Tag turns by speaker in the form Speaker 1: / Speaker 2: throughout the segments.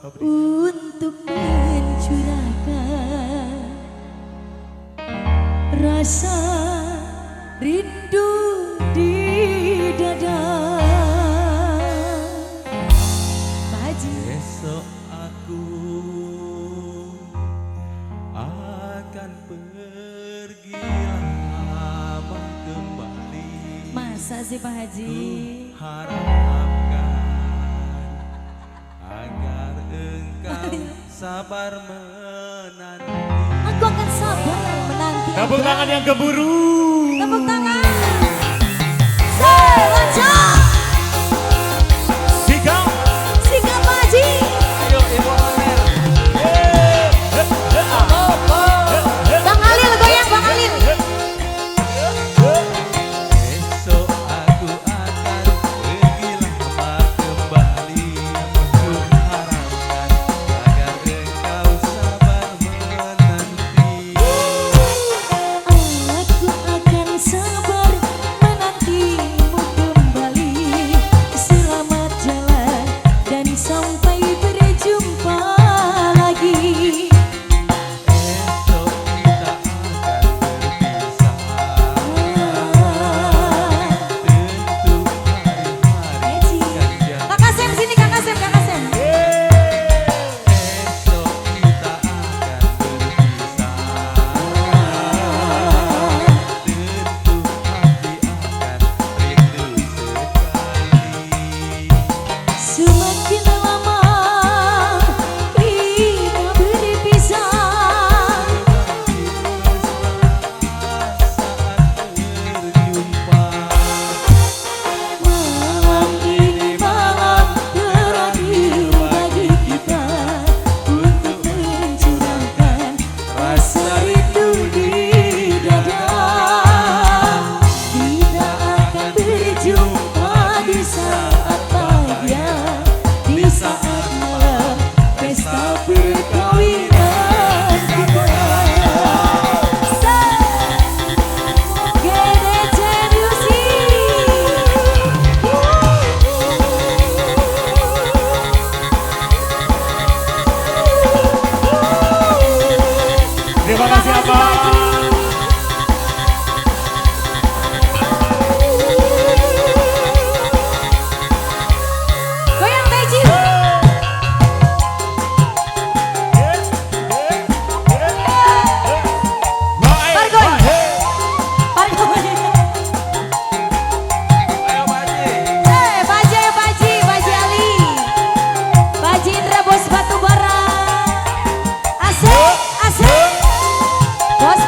Speaker 1: untuk mencurahkan rasa rindu di dada. Pak Haji.
Speaker 2: Besok aku akan pergi lama kembali.
Speaker 1: Masa sih Pak Haji?
Speaker 2: Harapkan agar engkau sabar menanti.
Speaker 1: Aku akan sabar menanti.
Speaker 3: Tepuk tangan yang keburu.
Speaker 1: Tepuk tangan. Lancar.
Speaker 3: Sikap.
Speaker 1: Sikap Pak Haji.
Speaker 2: Ayo Ibu Amir.
Speaker 1: Bang Halil goyang Bang Halil.
Speaker 2: Besok aku akan pergi lama kembali. Aku harapkan agar engkau sabar menanti.
Speaker 1: Aku akan sabar menantimu kembali. Selamat jalan dan sampai berjumpa lagi.
Speaker 2: Esok kita akan berpisah. Tentu hari-hari ganjar.
Speaker 1: Kakak Sem sini Kakak Sem, Kakak Sem.
Speaker 2: Esok kita akan berpisah. Tentu hati akan rindu sekali.
Speaker 1: Semakin lama kita berpisah, malam ini malam terakhir bagi kita untuk mencurahkan rasa rindu di dada. Kita akan berjumpa di saat bahagia, di saat malam pesta perkawinan kita. GDC Music.
Speaker 3: Terima kasih Abang.
Speaker 1: Goyang Teji. Pargoy. Pargoy.
Speaker 2: Ayo Baji.
Speaker 1: Baji Ali. Baji Indra bos batu bara. Asik, asik. Bos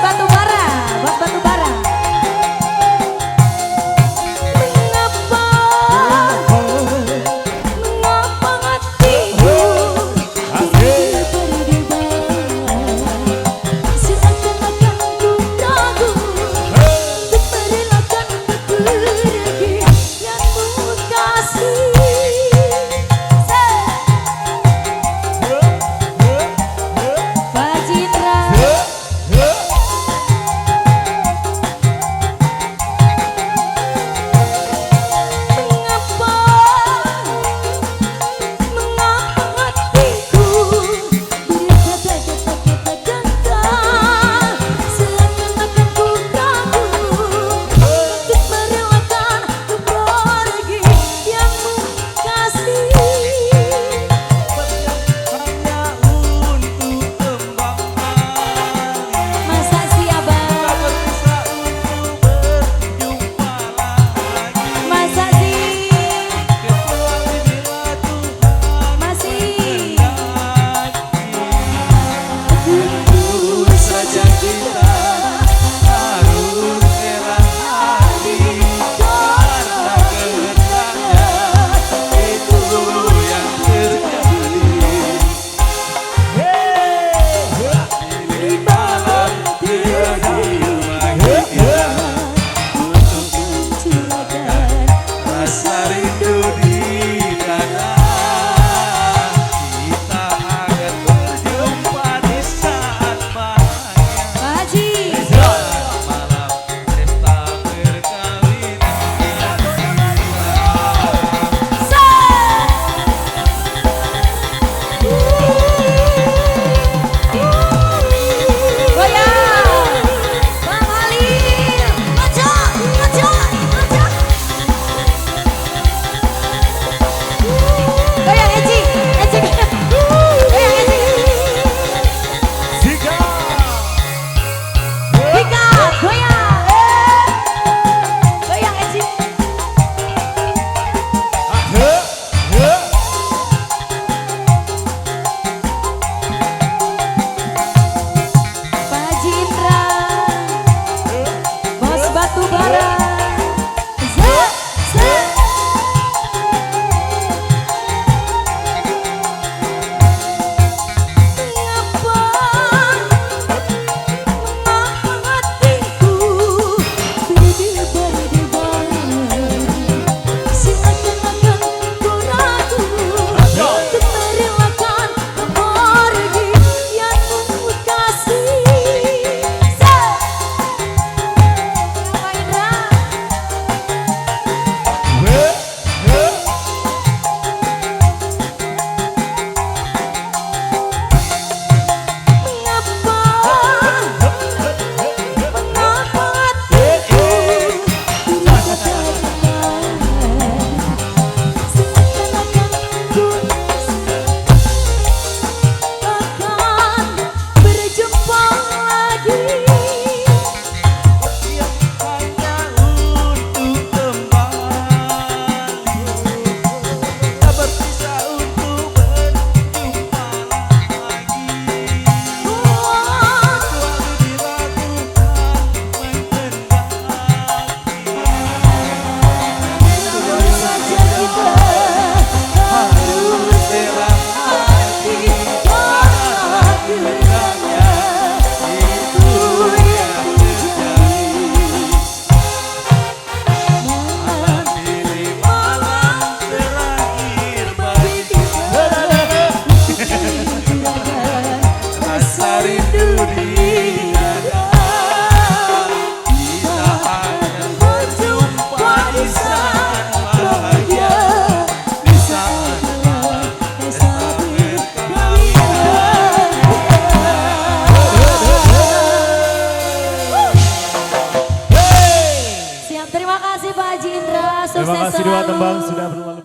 Speaker 1: kasih Pak Haji Indra.
Speaker 3: Terima
Speaker 1: Sukses
Speaker 3: kasih dua
Speaker 1: selalu.
Speaker 3: tembang sudah berlalu.